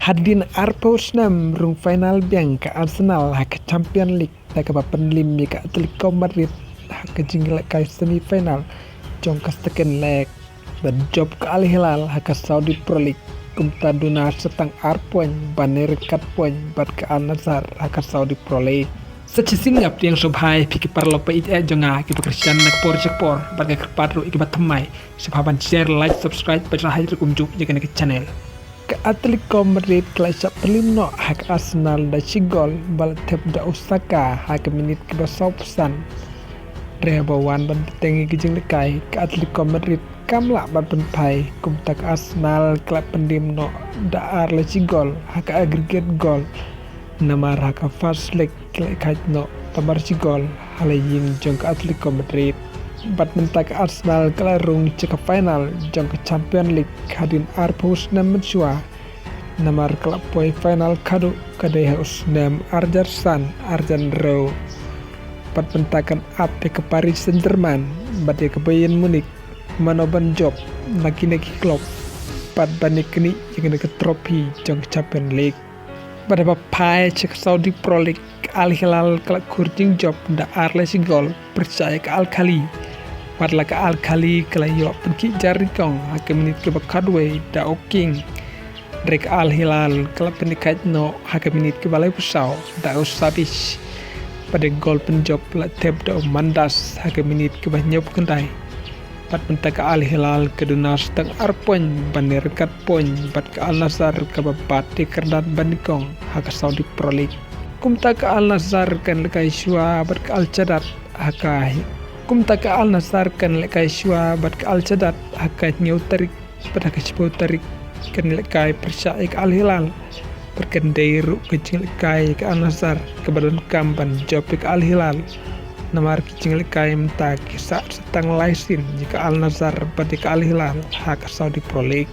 Hadin Arsenal rung final biang ke Arsenal ke Champion League ke papan lim ke Atletico Madrid ke jingle ke semifinal jong ke second leg dan job ke Al Hilal ke Saudi Pro League kumta duna setang poin baner kat poin bat ke Al Nassr ke Saudi Pro League secising ngap yang sobhai piki parlo pa jonga ki pekerjaan nak por sekpor bat ke kerpatru ikibat temai sepapan share like subscribe baca hadir kumjuk jaga ke channel ke Atletico Madrid kelas pelimno hak Arsenal da sigol bal tep da Osaka hak menit ke pesan rehabawan ban tengi gijing lekai ke Atletico Madrid kamla ban penpai kum tak Arsenal klub pendimno da arle sigol hak aggregate gol namar hak first leg lekai no tamar sigol halaying jong ke Atletico Madrid bat mentak Arsenal kelarung cek final jong ke Champion League hadin Arsenal mensua namar klub poin final kado kadai Usnam Arjan Row bat mentakan up ke Paris Saint-Germain bat ke Bayern Munich manoban job naki klub bat banik ni yang ke trofi jong ke Champion League pada papai cek Saudi Pro League Al Hilal kelak kurjing job da arle sigol percaya ke Al Khali Padla ke Al Khali kala yo penki jari kong hake menit ke bakadwe da oking rek Al Hilal kala penikat no hake menit ke balai pusau da usabis pada gol penjob la teb da mandas hake menit ke banyop kendai pat pentak ke Al Hilal ke dunas tang arpoin banir kat poin pat ke Al Nassr ke babat di kerdan bandikong hake Saudi Pro League kumta ke Al Nassr kan lekai syua bat ke Al Cadat hakai kumta ke Al Nassr kan lekai syua bat ke Al Cadat hakai nyau tarik pada ke sepau tarik kan lekai percaya ke Al Hilal berkendai ruk kecing lekai ke Al Nassr ke badan kampan job ke Al Hilal namar kecing lekai mentak saat setang laisin jika Al Nassr pada ke Al Hilal hak Saudi Pro League